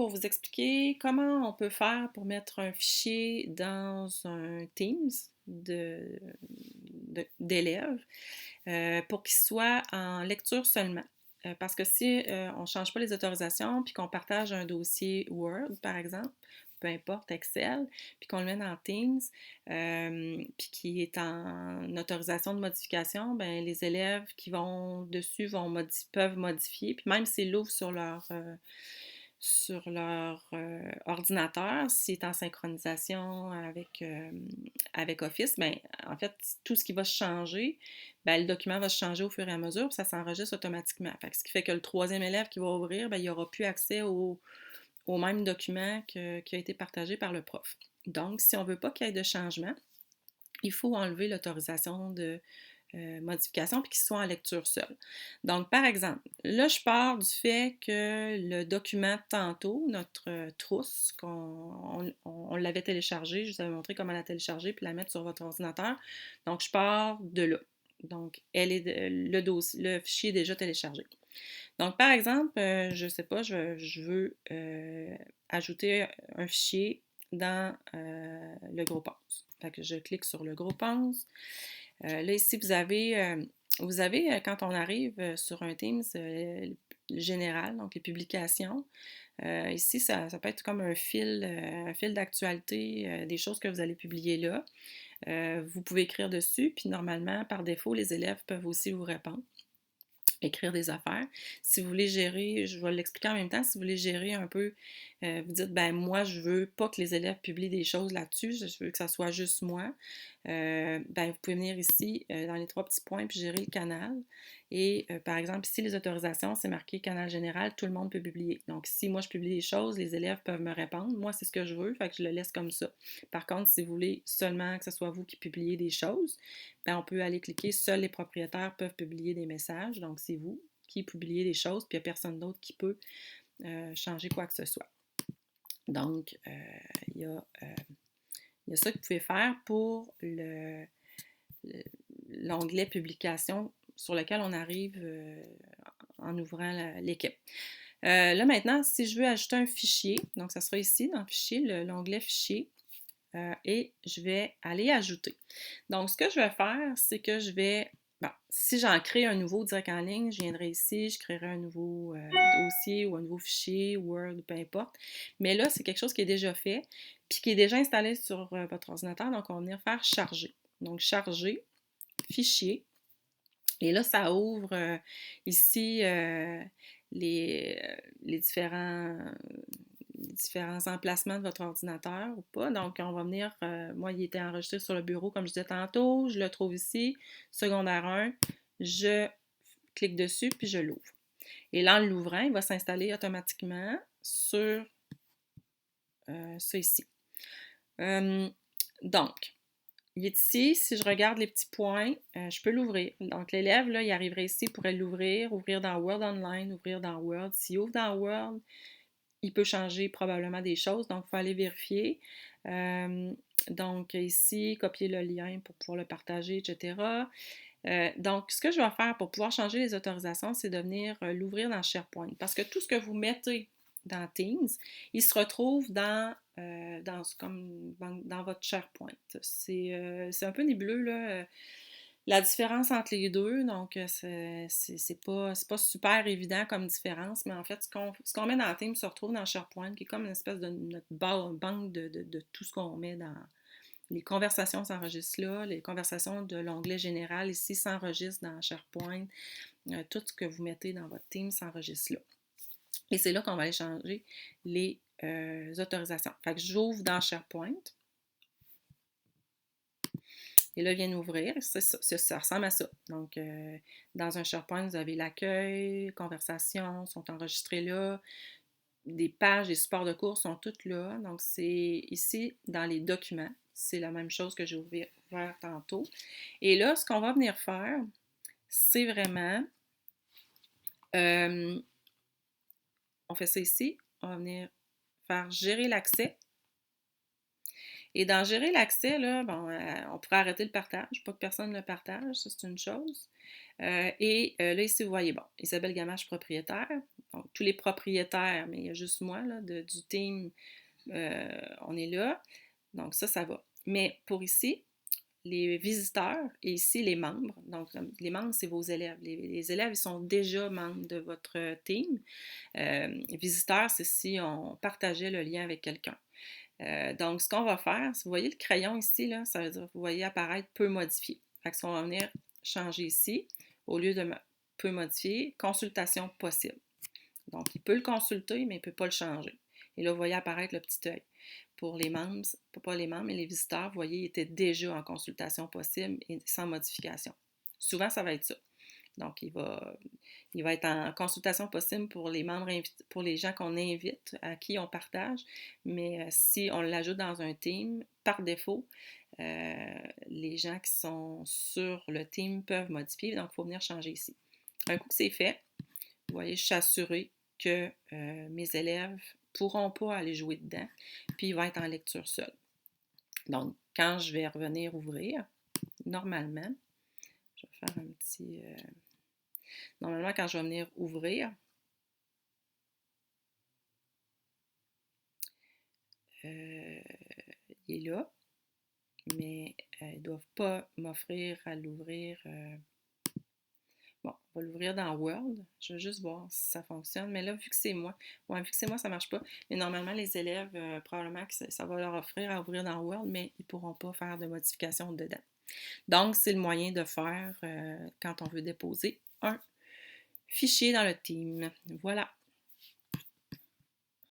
Pour vous expliquer comment on peut faire pour mettre un fichier dans un Teams d'élèves pour qu'il soit en lecture seulement. Parce que si on ne change pas les autorisations puis qu'on partage un dossier Word, par exemple, peu importe, Excel, puis qu'on le met dans Teams, puis qui est en autorisation de modification, ben les élèves qui vont dessus peuvent modifier. Puis même s'ils l'ouvrent sur leur ordinateur, s'il est en synchronisation avec Office, ben, en fait, tout ce qui va changer, ben, le document va se changer au fur et à mesure, puis ça s'enregistre automatiquement. Fait que ce qui fait que le troisième élève qui va ouvrir, ben, il n'aura plus accès au même document qui a été partagé par le prof. Donc, si on ne veut pas qu'il y ait de changement, il faut enlever l'autorisation de modification puis qu'il soit en lecture seule. Donc, par exemple, là, je pars du fait que le document de tantôt, notre trousse, on l'avait téléchargé, je vous avais montré comment la télécharger puis la mettre sur votre ordinateur. Donc, je pars de là. Donc, le fichier est déjà téléchargé. Donc, par exemple, je ne sais pas, je veux ajouter un fichier dans le gros pense. Fait que je clique sur le gros pense. Là, ici, quand on arrive sur un Teams général, donc les publications, ici, ça peut être comme un fil d'actualité, des choses que vous allez publier là. Vous pouvez écrire dessus, puis normalement, par défaut, les élèves peuvent aussi vous répondre, écrire des affaires. Si vous voulez gérer, je vais l'expliquer en même temps, si vous voulez gérer un peu, vous dites, ben moi, je veux pas que les élèves publient des choses là-dessus, je veux que ça soit juste moi. Ben, vous pouvez venir ici dans les trois petits points puis gérer le canal. Et par exemple, ici, les autorisations, c'est marqué canal général, tout le monde peut publier. Donc, si moi je publie des choses, les élèves peuvent me répondre. Moi, c'est ce que je veux, fait que je le laisse comme ça. Par contre, si vous voulez seulement que ce soit vous qui publiez des choses, ben, on peut aller cliquer seuls les propriétaires peuvent publier des messages. Donc, c'est vous qui publiez des choses, puis il n'y a personne d'autre qui peut changer quoi que ce soit. Donc, il y a ça que vous pouvez faire pour l'onglet publication sur lequel on arrive en ouvrant l'équipe. Là maintenant, si je veux ajouter un fichier, donc ça sera ici dans le fichier, l'onglet fichier, et je vais aller ajouter. Donc ce que je vais faire, c'est que si j'en crée un nouveau direct en ligne, je viendrai ici, je créerai un nouveau dossier ou un nouveau fichier, Word, peu importe. Mais là, c'est quelque chose qui est déjà fait, puis qui est déjà installé sur votre ordinateur, donc on va venir faire charger. Donc charger, fichier, et là, ça ouvre ici les différents emplacements de votre ordinateur ou pas. Donc, on va venir, moi, il était enregistré sur le bureau, comme je disais tantôt, je le trouve ici, secondaire 1, je clique dessus, puis je l'ouvre. Et là, en l'ouvrant, il va s'installer automatiquement sur ça ici. Donc, il est ici. Si je regarde les petits points, je peux l'ouvrir. Donc, l'élève, là, il arriverait ici, il pourrait l'ouvrir, ouvrir dans Word Online, ouvrir dans Word. S'il ouvre dans Word, il peut changer probablement des choses, donc il faut aller vérifier. Donc, ici, copier le lien pour pouvoir le partager, etc. Donc, ce que je vais faire pour pouvoir changer les autorisations, c'est de venir l'ouvrir dans SharePoint. Parce que tout ce que vous mettez dans Teams, il se retrouve dans votre SharePoint. C'est un peu nébuleux, là, la différence entre les deux. Donc, c'est pas super évident comme différence, mais en fait, ce qu'on met dans Teams se retrouve dans SharePoint, qui est comme une espèce de notre banque de tout ce qu'on met dans, les conversations s'enregistrent là, les conversations de l'onglet général ici s'enregistrent dans SharePoint. Tout ce que vous mettez dans votre team s'enregistre là. Et c'est là qu'on va aller changer les autorisations. Fait que j'ouvre dans SharePoint. Et là, il vient d'ouvrir. Ça ressemble à ça. Donc, dans un SharePoint, vous avez l'accueil, conversations sont enregistrées là. Des pages, des supports de cours sont toutes là. Donc, c'est ici, dans les documents. C'est la même chose que j'ai ouvert tantôt. Et là, ce qu'on va venir faire, c'est vraiment... on fait ça ici. On va venir faire gérer l'accès. Et dans gérer l'accès, là, bon, on pourrait arrêter le partage, pas que personne ne le partage, ça c'est une chose. Là, ici, vous voyez, bon, Isabelle Gamache, propriétaire. Donc, tous les propriétaires, mais il y a juste moi là, du team, on est là. Donc, ça va. Mais pour ici, les visiteurs et ici les membres. Donc, les membres, c'est vos élèves. Les élèves, ils sont déjà membres de votre team. Visiteurs, c'est si on partageait le lien avec quelqu'un. Donc, ce qu'on va faire, si vous voyez le crayon ici, là, ça veut dire que vous voyez apparaître peu modifié. Fait que ce qu'on va venir changer ici, au lieu de peu modifié, consultation possible. Donc, il peut le consulter, mais il ne peut pas le changer. Et là, vous voyez apparaître le petit œil. Pour les membres, pas les membres, mais les visiteurs, vous voyez, ils étaient déjà en consultation possible et sans modification. Souvent, ça va être ça. Donc, il va être en consultation possible pour les membres, pour les gens qu'on invite, à qui on partage. Mais si on l'ajoute dans un team, par défaut, les gens qui sont sur le team peuvent modifier. Donc, il faut venir changer ici. Un coup que c'est fait, vous voyez, je suis assurée que mes élèves ne pourront pas aller jouer dedans, puis il va être en lecture seule. Donc, quand je vais revenir ouvrir, normalement, je vais faire un petit... normalement, quand je vais venir ouvrir, il est là, mais ils ne doivent pas m'offrir à l'ouvrir. Bon, on va l'ouvrir dans Word. Je vais juste voir si ça fonctionne. Mais là, vu que c'est moi, ça ne marche pas. Mais normalement, les élèves, probablement que ça va leur offrir à ouvrir dans Word, mais ils ne pourront pas faire de modifications dedans. Donc, c'est le moyen de faire quand on veut déposer un fichier dans le team. Voilà.